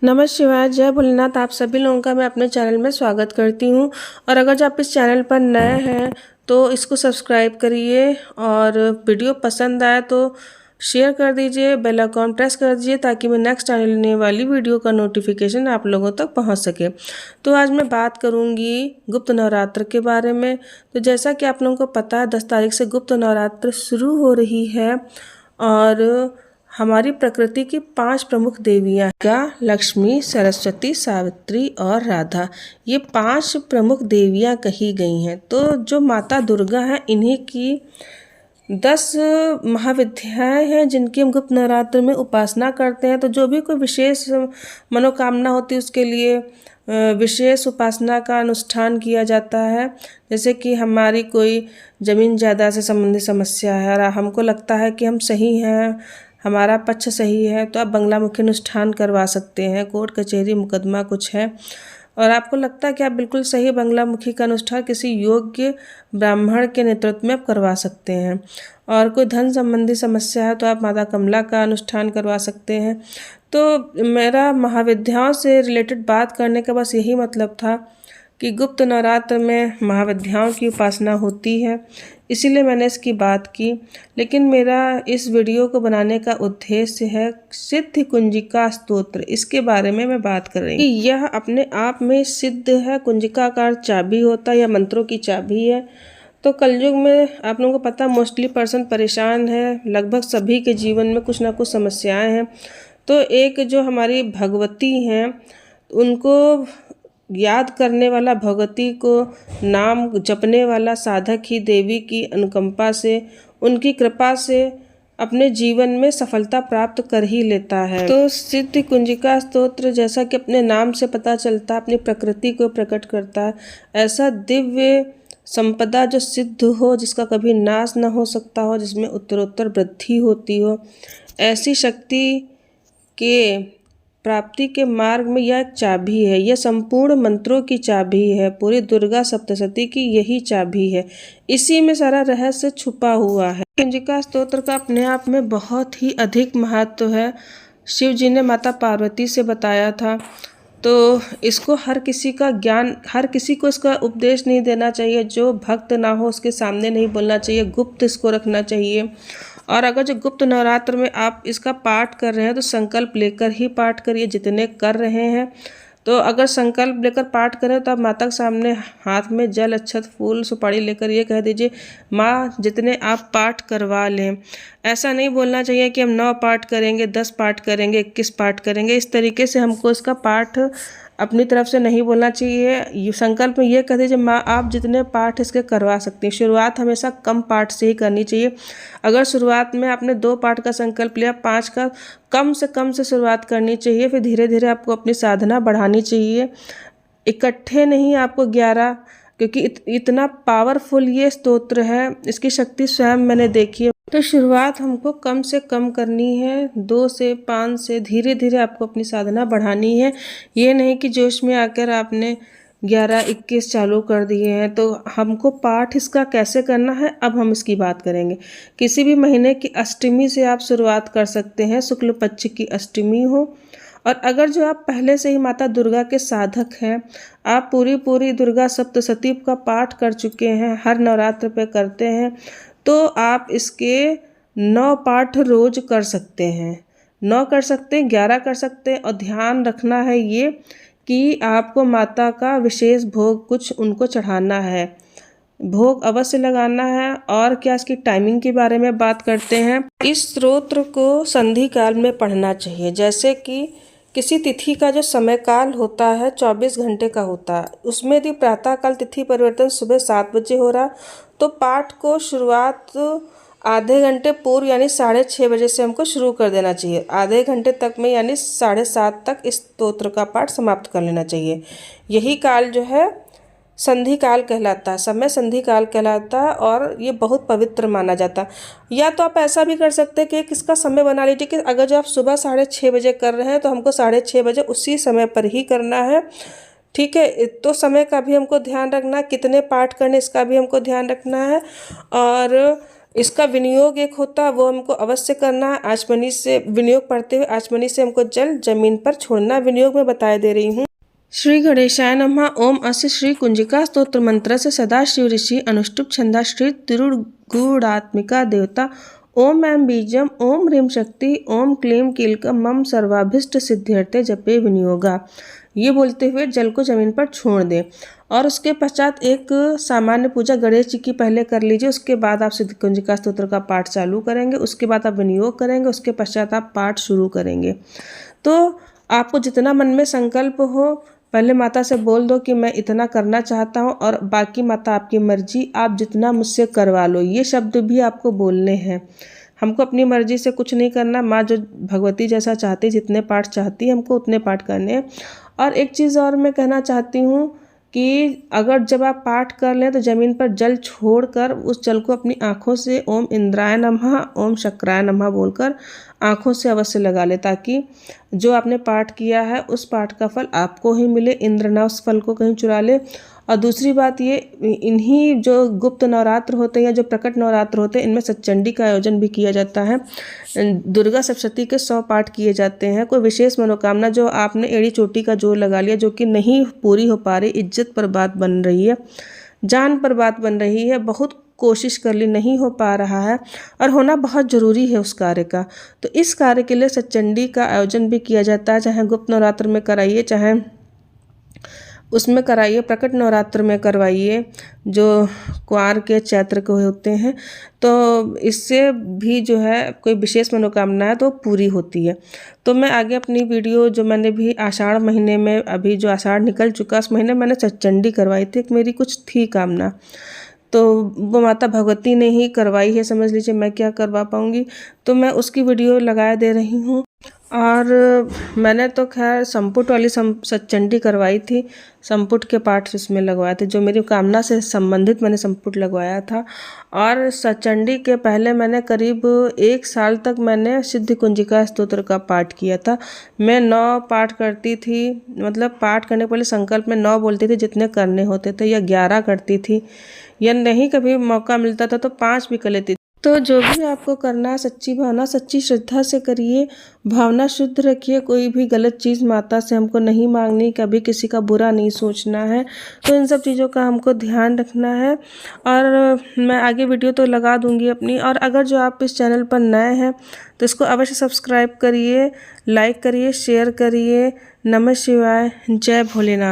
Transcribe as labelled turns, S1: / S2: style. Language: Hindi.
S1: नमः शिवाय, जय भोलेनाथ। आप सभी लोगों का मैं अपने चैनल में स्वागत करती हूँ। और अगर जो आप इस चैनल पर नए हैं तो इसको सब्सक्राइब करिए, और वीडियो पसंद आए तो शेयर कर दीजिए, बेल आइकॉन प्रेस कर दीजिए ताकि मैं नेक्स्ट डालने वाली वीडियो का नोटिफिकेशन आप लोगों तक पहुँच सके। तो आज मैं बात करूँगी गुप्त नवरात्र के बारे में। तो जैसा कि आप लोगों को पता है, 10 तारीख से गुप्त नवरात्र शुरू हो रही है। और हमारी प्रकृति की 5 प्रमुख देवियाँ लक्ष्मी, सरस्वती, सावित्री और राधा, ये 5 प्रमुख देवियाँ कही गई हैं। तो जो माता दुर्गा हैं, इन्हीं की 10 महाविद्याएँ हैं जिनकी हम गुप्त नवरात्र में उपासना करते हैं। तो जो भी कोई विशेष मनोकामना होती है उसके लिए विशेष उपासना का अनुष्ठान किया जाता है। जैसे कि हमारी कोई ज़मीन जायदाद से संबंधित समस्या है और हमको लगता है कि हम सही हैं, हमारा पक्ष सही है, तो आप बंगलामुखी अनुष्ठान करवा सकते हैं। कोर्ट कचहरी मुकदमा कुछ है और आपको लगता है कि आप बिल्कुल सही, बंगलामुखी का अनुष्ठान किसी योग्य ब्राह्मण के नेतृत्व में आप करवा सकते हैं। और कोई धन संबंधी समस्या है तो आप माता कमला का अनुष्ठान करवा सकते हैं। तो मेरा महाविद्याओं से रिलेटेड बात करने का बस यही मतलब था कि गुप्त नवरात्र में महाविद्याओं की उपासना होती है, इसीलिए मैंने इसकी बात की। लेकिन मेरा इस वीडियो को बनाने का उद्देश्य है सिद्ध कुंजिका स्तोत्र, इसके बारे में मैं बात कर रही हूँ कि यह अपने आप में सिद्ध है। कुंजिकाकार चाबी होता है या मंत्रों की चाबी है। तो कलयुग में आप लोगों को पता, मोस्टली पर्सन परेशान है, लगभग सभी के जीवन में कुछ ना कुछ समस्याएं हैं। तो एक जो हमारी भगवती हैं, उनको याद करने वाला, भगवती को नाम जपने वाला साधक ही देवी की अनुकंपा से, उनकी कृपा से अपने जीवन में सफलता प्राप्त कर ही लेता है। तो सिद्ध कुंजिका स्तोत्र, जैसा कि अपने नाम से पता चलता है, अपनी प्रकृति को प्रकट करता है। ऐसा दिव्य संपदा जो सिद्ध हो, जिसका कभी नाश न हो सकता हो, जिसमें उत्तरोत्तर वृद्धि होती हो, ऐसी शक्ति के प्राप्ति के मार्ग में यह एक चाबी है। यह संपूर्ण मंत्रों की चाबी है, पूरी दुर्गा सप्तशती की यही चाबी है। इसी में सारा रहस्य छुपा हुआ है। कुंजिका स्तोत्र का अपने आप में बहुत ही अधिक महत्व है। शिव जी ने माता पार्वती से बताया था। तो इसको हर किसी का ज्ञान, हर किसी को इसका उपदेश नहीं देना चाहिए। जो भक्त ना हो उसके सामने नहीं बोलना चाहिए, गुप्त इसको रखना चाहिए। और अगर जो गुप्त नवरात्र में आप इसका पाठ कर रहे हैं तो संकल्प लेकर ही पाठ करिए, जितने कर रहे हैं। तो अगर संकल्प लेकर पाठ करें तो आप माता के सामने हाथ में जल, अक्षत, फूल, सुपारी लेकर ये कह दीजिए, माँ जितने आप पाठ करवा लें। ऐसा नहीं बोलना चाहिए कि हम 9 पाठ करेंगे, 10 पाठ करेंगे, 21 पाठ करेंगे। इस तरीके से हमको इसका पाठ अपनी तरफ से नहीं बोलना चाहिए। संकल्प में ये कह दीजिए, माँ आप जितने पाठ इसके करवा सकती हैं। शुरुआत हमेशा कम पाठ से ही करनी चाहिए। अगर शुरुआत में आपने 2 पाठ का संकल्प लिया, 5 का, कम से शुरुआत करनी चाहिए। फिर धीरे धीरे आपको अपनी साधना बढ़ानी चाहिए। इकट्ठे नहीं, आपको 11, क्योंकि इतना पावरफुल ये स्तोत्र है, इसकी शक्ति स्वयं मैंने देखी है। तो शुरुआत हमको कम से कम करनी है, 2 से 5 से धीरे धीरे आपको अपनी साधना बढ़ानी है। ये नहीं कि जोश में आकर आपने 11-21 चालू कर दिए हैं। तो हमको पाठ इसका कैसे करना है, अब हम इसकी बात करेंगे। किसी भी महीने की अष्टमी से आप शुरुआत कर सकते हैं, शुक्ल पक्ष की अष्टमी हो। और अगर जो आप पहले से ही माता दुर्गा के साधक हैं, आप पूरी दुर्गा सप्तशती का पाठ कर चुके हैं, हर नवरात्र पे करते हैं, तो आप इसके 9 पाठ रोज कर सकते हैं। 9 कर सकते हैं, 11 कर सकते हैं। और ध्यान रखना है ये कि आपको माता का विशेष भोग कुछ उनको चढ़ाना है, भोग अवश्य लगाना है। और क्या इसकी टाइमिंग के बारे में बात करते हैं। इस स्तोत्र को संधि काल में पढ़ना चाहिए। जैसे कि किसी तिथि का जो समय काल होता है 24 घंटे का होता है, उसमें यदि प्रातःकाल तिथि परिवर्तन सुबह 7 बजे हो रहा, तो पाठ को शुरुआत आधे घंटे पूर्व यानी 6:30 बजे से हमको शुरू कर देना चाहिए। आधे घंटे तक में यानी 7:30 तक इस स्तोत्र का पाठ समाप्त कर लेना चाहिए। यही काल जो है संधि काल कहलाता है, समय संधि काल कहलाता है। और ये बहुत पवित्र माना जाता है। या तो आप ऐसा भी कर सकते हैं कि इसका समय बना लीजिए कि अगर जो आप सुबह 6:30 बजे कर रहे हैं तो हमको 6:30 बजे उसी समय पर ही करना है, ठीक है। तो समय का भी हमको ध्यान रखना है, कितने पाठ करने इसका भी हमको ध्यान रखना है। और इसका विनियोग एक होता है, वो हमको अवश्य करना है। आचमनी से विनियोग पढ़ते हुए आचमनी से हमको जल जमीन पर छोड़ना। विनियोग में बताए दे रही हूँ। श्री गणेशाय नमः। ओम अस्य श्री कुंजिका स्तोत्र मंत्र से सदाशिव ऋषि अनुष्टुप छंदा श्री तिरुगुणात्मिका देवता ओम ऐं बीजम ओम ह्रीं शक्ति ओम क्लीं कीलकम मम सर्वाभीष्ट सिद्ध्यर्थे जपे विनियोगा। ये बोलते हुए जल को जमीन पर छोड़ दें और उसके पश्चात एक सामान्य पूजा गणेश जी की पहले कर लीजिए। उसके बाद आप सिद्ध कुंजिका स्तोत्र का पाठ चालू करेंगे। उसके बाद आप विनियोग करेंगे। उसके पश्चात आप पाठ शुरू करेंगे। तो आपको जितना मन में संकल्प हो पहले माता से बोल दो कि मैं इतना करना चाहता हूँ, और बाकी माता आपकी मर्जी, आप जितना मुझसे करवा लो। ये शब्द भी आपको बोलने हैं। हमको अपनी मर्जी से कुछ नहीं करना। माँ जो भगवती जैसा चाहती, जितने पाठ चाहती, हमको उतने पाठ करने हैं। और एक चीज़ और मैं कहना चाहती हूँ कि अगर जब आप पाठ कर लें तो ज़मीन पर जल छोड़कर उस जल को अपनी आँखों से ओम इंद्राय नमः ओम शक्राय नमः बोलकर आँखों से अवश्य लगा ले, ताकि जो आपने पाठ किया है उस पाठ का फल आपको ही मिले, इंद्र ना उस फल को कहीं चुरा ले। और दूसरी बात ये, इन्हीं जो गुप्त नवरात्र होते हैं या जो प्रकट नवरात्र होते हैं, इनमें सच्चंडी का आयोजन भी किया जाता है। दुर्गा सप्तशती के 100 पाठ किए जाते हैं। कोई विशेष मनोकामना जो आपने एड़ी चोटी का जोर लगा लिया, जो कि नहीं पूरी हो पा रही, इज्जत पर बात बन रही है, जान पर बात बन रही है, बहुत कोशिश कर ली, नहीं हो पा रहा है और होना बहुत ज़रूरी है उस कार्य का, तो इस कार्य के लिए सच्चंडी का आयोजन भी किया जाता है। चाहे गुप्त नवरात्र में कराइए, चाहे उसमें कराइए, प्रकट नवरात्र में करवाइए, जो कुंवार के चैत्र के होते हैं। तो इससे भी जो है कोई विशेष मनोकामना है तो पूरी होती है। तो मैं आगे अपनी वीडियो जो मैंने भी आषाढ़ महीने में, अभी जो आषाढ़ निकल चुका उस महीने मैंने सच्चंडी करवाई थी। मेरी कुछ थी कामना, तो वो माता भगवती ने ही करवाई है, समझ लीजिए, मैं क्या करवा पाऊँगी। तो मैं उसकी वीडियो लगाए दे रही हूँ। और मैंने तो खैर संपुट वाली सच्चंडी करवाई थी, संपुट के पाठ इसमें लगवाए थे, जो मेरी कामना से संबंधित मैंने संपुट लगवाया था। और सच्चंडी के पहले मैंने करीब 1 साल तक मैंने सिद्ध कुंजिका स्तोत्र का पाठ किया था। मैं 9 पाठ करती थी, मतलब पाठ करने के पहले संकल्प में 9 बोलती थी जितने करने होते थे, या 11 करती थी, या नहीं कभी मौका मिलता था तो 5 भी कर लेती थी। तो जो भी आपको करना है सच्ची भावना, सच्ची श्रद्धा से करिए, भावना शुद्ध रखिए। कोई भी गलत चीज़ माता से हमको नहीं मांगनी, कभी किसी का बुरा नहीं सोचना है। तो इन सब चीज़ों का हमको ध्यान रखना है। और मैं आगे वीडियो तो लगा दूंगी अपनी। और अगर जो आप इस चैनल पर नए हैं तो इसको अवश्य सब्सक्राइब करिए, लाइक करिए, शेयर करिए। नमः शिवाय, जय भोलेनाथ।